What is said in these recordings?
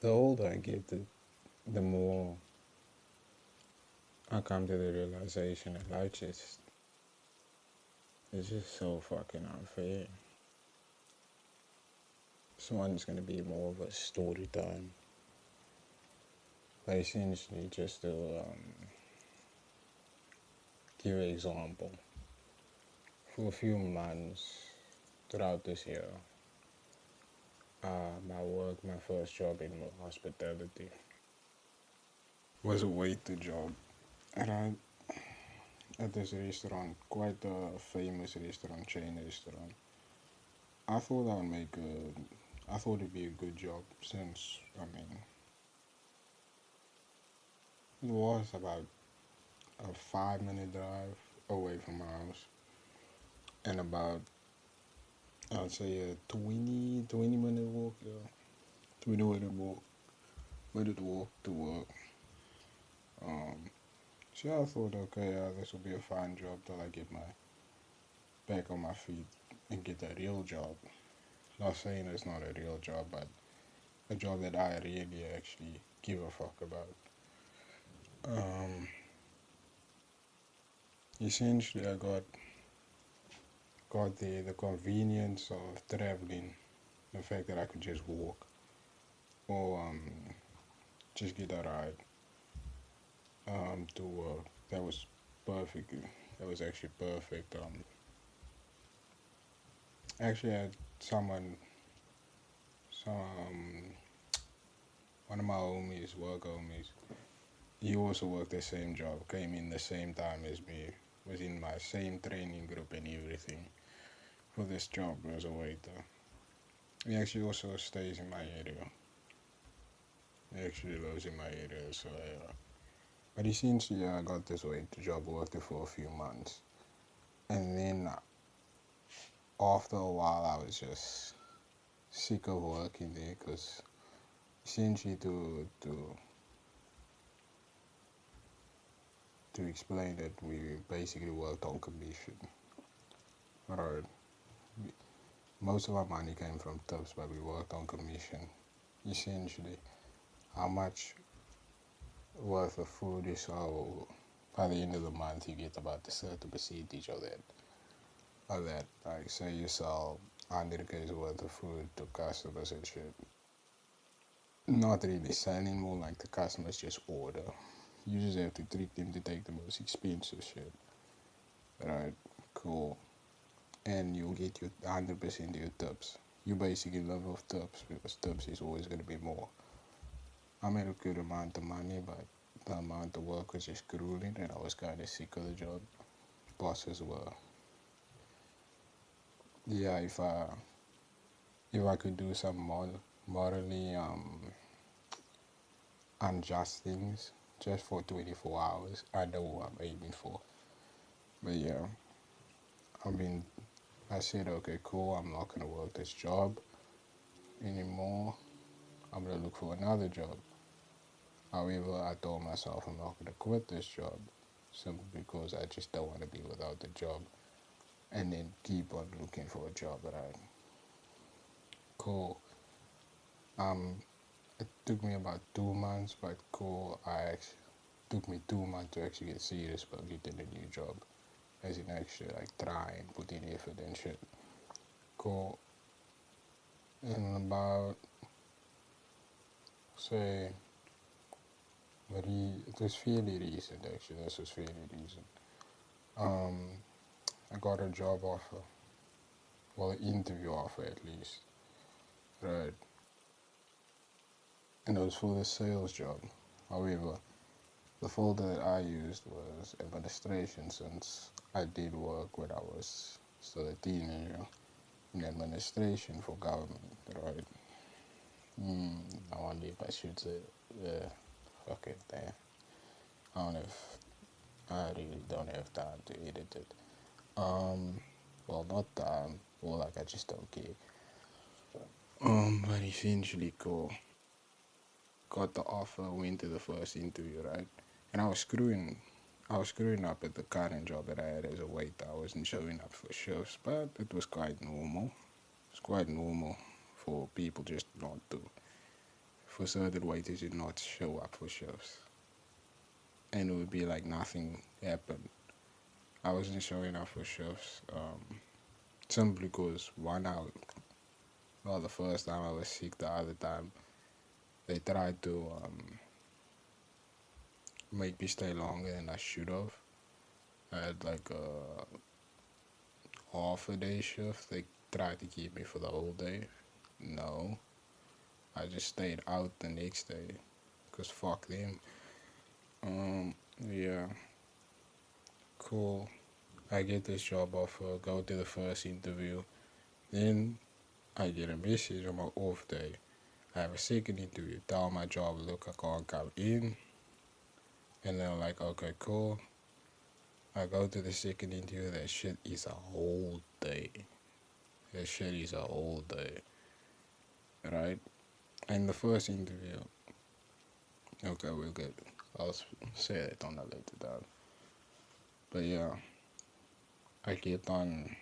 the older I get, the more I come to the realization that life just is just so fucking unfair. Someone's gonna be more of a story time, but essentially just to give an example. For a few months throughout this year, my first job in hospitality was a waiter job, and I at this restaurant, quite a famous restaurant, chain restaurant. I thought I would I thought it'd be a good job since, I mean, it was about a 5 minute drive away from my house and about, I'd say a 20 minute walk, yeah. 20 minute walk to work. Um, so yeah, I thought, okay, yeah, this will be a fine job till I get my back on my feet and get a real job. Not saying it's not a real job, but a job that I really actually give a fuck about. Um, Essentially, I got the convenience of traveling, the fact that I could just walk or just get a ride to work. That was perfect. That was actually perfect. Actually, I had some one of my homies, work homies. He also worked the same job, came in the same time as me, was in my same training group and everything for this job as a waiter. He actually also stays in my area. He actually lives in my area, so yeah. But essentially, I got this waiter job, worked it for a few months, and then after a while, I was just sick of working there because essentially to explain that we basically worked on commission. Alright, most of our money came from tips, but we worked on commission. Essentially, how much worth of food you sell by the end of the month, you get about a certain percentage of that. Like say you sell 100K's worth of food to customers and shit. Not really selling, more like the customers just order. You just have to treat them to take the most expensive shit. Right, cool. And you'll get your 100% of your tips. You basically live off tips because tips is always going to be more. I made a good amount of money, but the amount of work was just grueling and I was kind of sick of the job. Bosses were, yeah, if I could do some morally unjust things just for 24 hours, I know what I'm aiming for. But yeah, I mean, I said, okay, cool, I'm not gonna work this job anymore. I'm gonna look for another job. However, I told myself I'm not gonna quit this job simply because I just don't want to be without the job and then keep on looking for a job, right? Cool. Um, it took me about 2 months, but cool. Took me 2 months to actually get serious about getting a new job, as in actually like try and put in effort and shit. Cool. And about say, it was fairly recent actually. This was fairly recent. Um, I got a job offer, well, an interview offer at least, right? And it was for the sales job. However, the folder that I used was administration since I did work when I was still a teenager in administration for government, right? I wonder if I should say, yeah, fuck it, damn. I don't know if I really don't have time to edit it. Well, not time, or like I just don't care. But essentially, cool. Got the offer, went to the first interview, right? And I was screwing up at the current job that I had as a waiter. I wasn't showing up for shifts, but it was quite normal. It's quite normal for people just not to for certain waiters to not show up for shifts, and it would be like nothing happened. I wasn't showing up for shifts, simply because the first time I was sick, the other time they tried to make me stay longer than I should have. I had like a half a day shift. They tried to keep me for the whole day. No, I just stayed out the next day because fuck them. Yeah, cool. I get this job offer, go to the first interview. Then I get a message on my off day. I have a second interview. Tell my job, look, I can't come in. And they're like, okay, cool. I go to the second interview. That shit is a whole day. That shit is a whole day. Right? And the first interview, okay, we're good. I'll say that on a later time. But yeah, I get on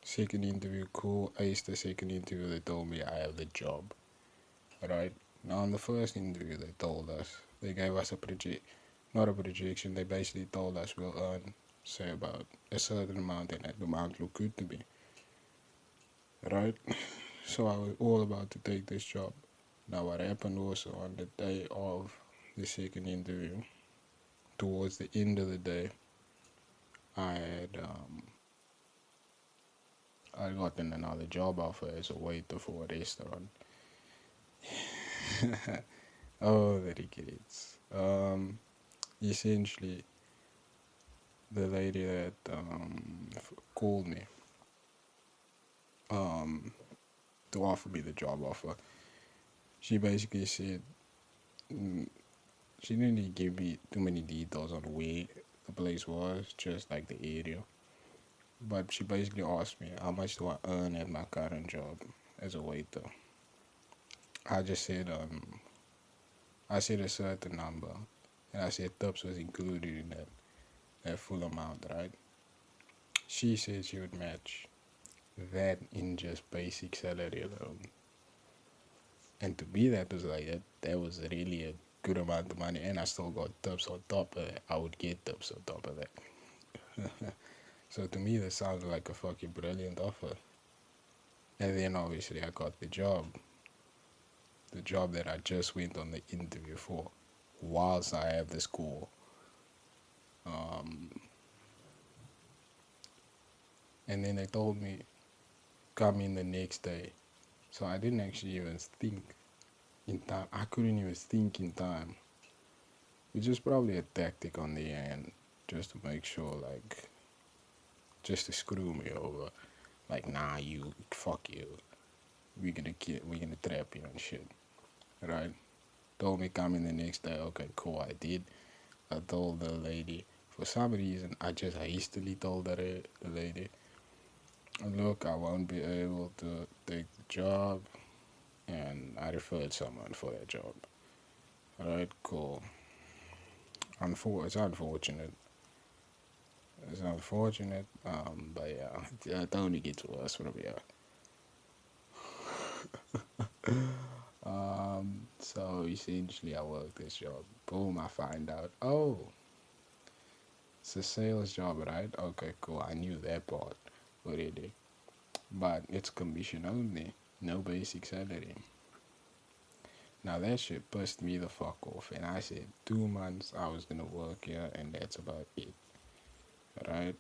second interview, cool. Aced the second interview. They told me I have the job. Right? Now, in the first interview, they told us, they gave us not a projection, they basically told us we'll earn, say, about a certain amount, and that amount looked good to me. Right? So I was all about to take this job. Now, what happened also on the day of the second interview, towards the end of the day, I had I gotten another job offer as a waiter for a restaurant. Oh, the kids. Essentially, the lady that called me um, to offer me the job offer, she basically said mm, she didn't really give me too many details on where the place was, just like the area. But she basically asked me how much do I earn at my current job as a waiter. I just said I said a certain number, and I said tips was included in that full amount, right? She said she would match that in just basic salary alone. And to me, that was like that was really a good amount of money, and I still got tips on top of that. I would get tips on top of that. So to me, that sounded like a fucking brilliant offer. And then obviously I got the job that I just went on the interview for, whilst I have the school. Um, and then they told me come in the next day. So I didn't actually even think in time. I couldn't even think in time, which is probably a tactic on the end, just to make sure, like, just to screw me over. Like, nah, you, fuck you. We're gonna trap you and shit, right? Told me come in the next day. Okay, cool. I did. I told the lady. For some reason, I just hastily told the lady, look, I won't be able to take the job, and I referred someone for that job. Alright, cool. It's unfortunate. It's unfortunate, but yeah, it only gets worse from here. So essentially, I work this job. Boom, I find out, oh, it's a sales job, right? Okay, cool. I knew that part already. But it's commission only, no basic salary. Now that shit pissed me the fuck off, and I said 2 months I was gonna work here, and that's about it, right?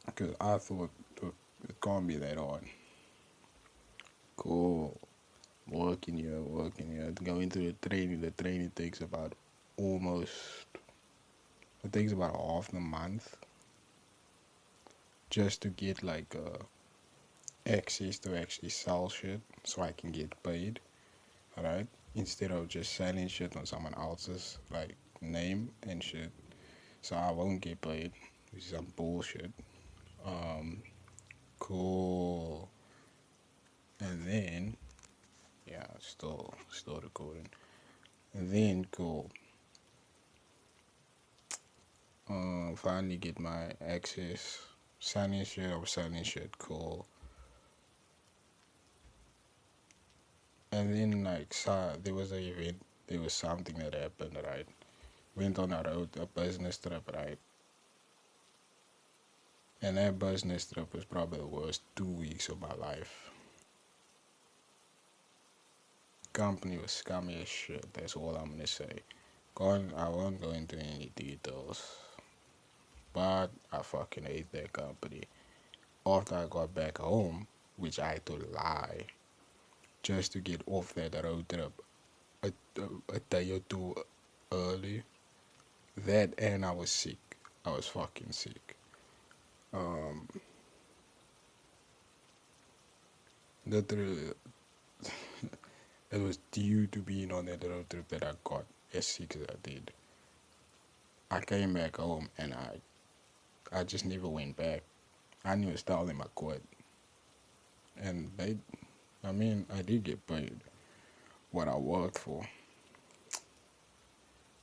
Because I thought it can't be that hard. Cool, working here, going through the training. The training takes about almost, it takes about half the month just to get like access to actually sell shit so I can get paid, right? Instead of just selling shit on someone else's like name and shit. So I won't get paid, which is some bullshit. Um, cool. And then, yeah, still recording. And then cool. Finally get my access. Selling shit, cool. And then like there was an event, there was something that happened, right? Went on a road, a business trip, right? And that business trip was probably the worst 2 weeks of my life. Company was scummy as shit. That's all I'm gonna say. I won't go into any details, but I fucking hate that company. After I got back home, which I had to lie just to get off that road trip a, a day or two early. That and I was sick. I was fucking sick. Um, literally, it was due to being on that road trip that I got as sick as I did. I came back home and I just never went back. I knew it's telling I quit. And I did get paid what I worked for.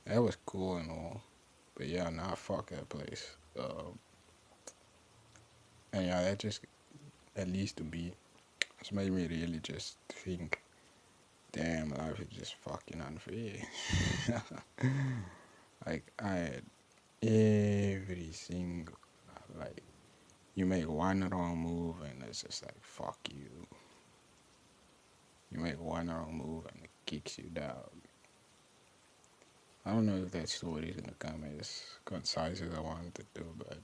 That was cool and all. But yeah, nah, fuck that place. And yeah, that just, at least to me, it's made me really just think, damn, life is just fucking unfair. Like, I had every single, like, you make one wrong move and it's just like, fuck you. You make one wrong move and it kicks you down. I don't know if that story is gonna come as concise as I wanted to do, but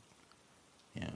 yeah.